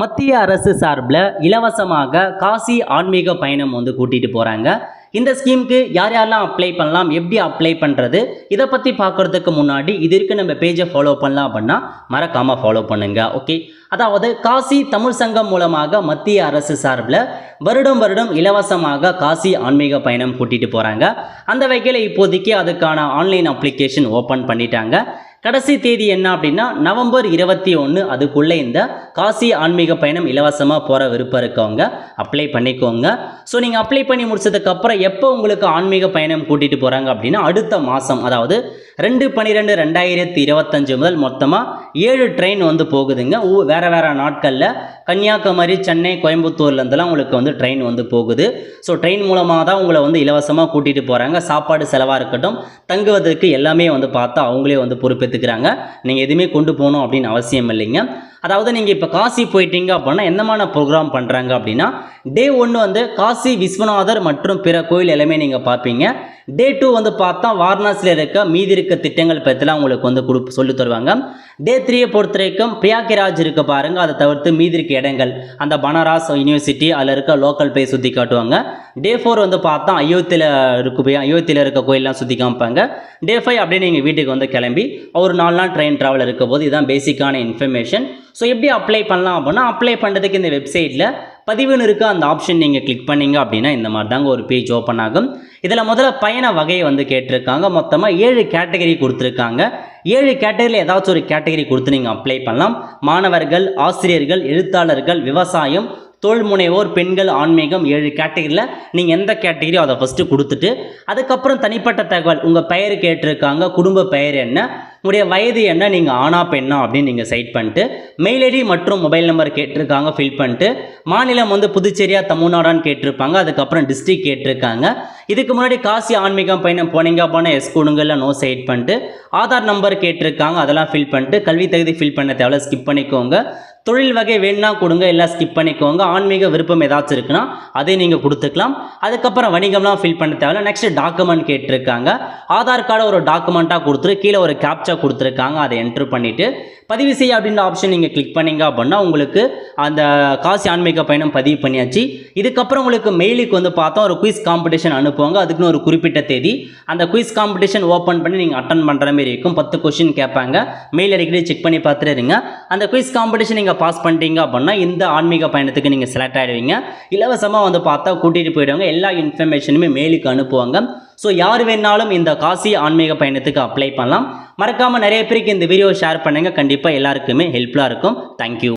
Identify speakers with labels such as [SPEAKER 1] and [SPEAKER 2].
[SPEAKER 1] மத்திய அரசு சார்பில் இலவசமாக காசி ஆன்மீக பயணம் கூட்டிகிட்டு போகிறாங்க. இந்த ஸ்கீமுக்கு யார் யாரெல்லாம் அப்ளை பண்ணலாம், எப்படி அப்ளை பண்ணுறது, இதை பற்றி பார்க்குறதுக்கு முன்னாடி இதற்கு நம்ம பேஜை ஃபாலோ பண்ணலாம் அப்படின்னா மறக்காமல் ஃபாலோ பண்ணுங்க. ஓகே, அதாவது காசி தமிழ் சங்கம் மூலமாக மத்திய அரசு சார்பில் வருடம் இலவசமாக காசி ஆன்மீக பயணம் கூட்டிகிட்டு போகிறாங்க. அந்த வகையில் இப்போதைக்கு அதுக்கான ஆன்லைன் அப்ளிகேஷன் ஓப்பன் பண்ணிட்டாங்க. கடைசி தேதி என்ன அப்படின்னா நவம்பர் 21. அதுக்குள்ளே இந்த காசி ஆன்மீக பயணம் இலவசமாக போகிற விருப்பம் இருக்கவங்க அப்ளை பண்ணிக்கோங்க. ஸோ நீங்கள் அப்ளை பண்ணி முடிச்சதுக்கப்புறம் எப்போ உங்களுக்கு ஆன்மீக பயணம் கூட்டிகிட்டு போகிறாங்க அப்படின்னா அடுத்த மாதம், அதாவது 2/12/2025 முதல் மொத்தமாக 7 ட்ரெயின் போகுதுங்க. வேறு நாட்களில் கன்னியாகுமரி, சென்னை, கோயம்புத்தூர்லேருந்துலாம் உங்களுக்கு ட்ரெயின் போகுது. ஸோ ட்ரெயின் மூலமாக தான் உங்களை இலவசமாக கூட்டிகிட்டு போகிறாங்க. சாப்பாடு செலவாக இருக்கட்டும், தங்குவதற்கு எல்லாமே பார்த்தா அவங்களே பொறுப்பேற்றுக்கிறாங்க. நீங்கள் எதுவுமே கொண்டு போகணும் அப்படின்னு அவசியம் இல்லைங்க. அதாவது நீங்கள் இப்போ காசி போயிட்டீங்க அப்படின்னா என்னமான ப்ரோக்ராம் பண்ணுறாங்க அப்படின்னா டே 1 காசி விஸ்வநாதர் மற்றும் பிற கோயில் எல்லாமே நீங்கள் பார்ப்பீங்க. டே 2 பார்த்தா வாரணாசியில் இருக்க மீதி இருக்க திட்டங்கள் பற்றிலாம் உங்களுக்கு சொல்லி தருவாங்க. டே 3 பொறுத்த வரைக்கும் பிரயாக்ராஜ் இருக்க பாருங்க, அதை தவிர்த்து மீதி இருக்க இடங்கள், அந்த பனாரஸ் யூனிவர்சிட்டி அதில் இருக்க லோக்கல் பிளேஸ் சுற்றி காட்டுவாங்க. டே 4 பார்த்தா அயோத்தியில் இருக்க கோயிலெலாம் சுற்றி காமிப்பாங்க. டே 5 அப்படியே நீங்கள் வீட்டுக்கு கிளம்பி ஒரு 4 நாள் ட்ரெயின் ட்ராவல் இருக்க போது இதுதான் பேசிக்கான இன்ஃபர்மேஷன். ஸோ எப்படி அப்ளை பண்ணலாம் அப்படின்னா அப்ளை பண்ணுறதுக்கு இந்த வெப்சைட்டில் பதிவுன்னு இருக்க அந்த ஆப்ஷன் நீங்கள் கிளிக் பண்ணிங்க அப்படின்னா இந்த மாதிரி தாங்க ஒரு பேஜ் ஓப்பன் ஆகும். இதில் முதல்ல பயண வகையை கேட்டிருக்காங்க. மொத்தமாக 7 கேட்டகரி கொடுத்துருக்காங்க. 7 கேட்டகரியில் ஏதாச்சும் ஒரு கேட்டகரி கொடுத்து நீங்கள் அப்ளை பண்ணலாம். மாணவர்கள், ஆசிரியர்கள், எழுத்தாளர்கள், விவசாயம், தொழில் முனைவோர், பெண்கள், ஆன்மீகம், 7 கேட்டகரியில் நீங்கள் எந்த கேட்டகரியோ அதை ஃபஸ்ட்டு கொடுத்துட்டு அதுக்கப்புறம் தனிப்பட்ட தகவல், உங்கள் பெயர் கேட்டிருக்காங்க, குடும்ப பெயர் என்ன, உங்களுடைய வயது என்ன, நீங்கள் ஆனா பெண்ணா அப்படின்னு நீங்கள் சைட் பண்ணிட்டு மெயில் ஐடி மற்றும் மொபைல் நம்பர் கேட்டிருக்காங்க, ஃபில் பண்ணிட்டு மாநிலம் புதுச்சேரியா தமிழ்நாடான்னு கேட்டிருப்பாங்க. அதுக்கப்புறம் டிஸ்ட்ரிக்ட் கேட்டிருக்காங்க. இதுக்கு முன்னாடி காசி ஆன்மீகம் பயணம் போனீங்க அப்படின்னா எஸ் கொடுங்க, இல்லை நோ சைட் பண்ணிட்டு ஆதார் நம்பர் கேட்டிருக்காங்க, அதெல்லாம் ஃபில் பண்ணிட்டு கல்வி தகுதி ஃபில் பண்ண தேவை ஸ்கிப் பண்ணிக்கோங்க. தொழில் வகை வேணும்னா கொடுங்க, எல்லாம் ஸ்கிப் பண்ணிக்கோங்க. ஆன்மீக விருப்பம் ஏதாச்சும் இருக்குன்னா அதை நீங்கள் கொடுத்துக்கலாம். அதுக்கப்புறம் வணிகம்லாம் ஃபில் பண்ண தேவை. நெக்ஸ்ட் டாக்குமெண்ட் கேட்டிருக்காங்க. ஆதார் கார்டை ஒரு டாக்குமெண்ட்டாக கொடுத்துட்டு கீழே ஒரு கேப்சா கொடுத்துருக்காங்க, அதை என்ட்ரு பண்ணிவிட்டு பதிவு செய்ய அப்படின்ற ஆப்ஷன் நீங்கள் கிளிக் பண்ணிங்க அப்படின்னா உங்களுக்கு அந்த காசி ஆன்மீக பயணம் பதிவு பண்ணியாச்சு. இதுக்கப்புறம் உங்களுக்கு மெயிலுக்கு பார்த்தா ஒரு குயிஸ் காம்படிஷன் அனுப்புவாங்க. அதுக்குன்னு ஒரு குறிப்பிட்ட தேதி அந்த குயிஸ் காம்படிஷன் ஓப்பன் பண்ணி நீங்கள் அட்டன் பண்ணுற மாதிரி இருக்கும். 10 கொஸ்டின் கேட்பாங்க. மெயில் அடிக்கடி செக் பண்ணி பார்த்துட்டு இருங்க. அந்த குயிஸ் காம்படிஷன் நீங்கள் பாஸ் பண்ணிட்டீங்க அப்படின்னா இந்த ஆன்மீக பயணத்துக்கு நீங்கள் செலக்ட் ஆகிடுவீங்க. இலவசமாக பார்த்தா கூட்டிகிட்டு போயிடுவாங்க. எல்லா இன்ஃபர்மேஷனுமே மெயிலுக்கு அனுப்புவாங்க. ஸோ யார் வேணாலும் இந்த காசி ஆன்மீக பயணத்துக்கு அப்ளை பண்ணலாம். மறக்காமல் நிறைய பேருக்கு இந்த வீடியோ ஷேர் பண்ணுங்கள். கண்டிப்பாக எல்லாருக்குமே ஹெல்ப்ஃபுல்லாக இருக்கும். தேங்க்யூ.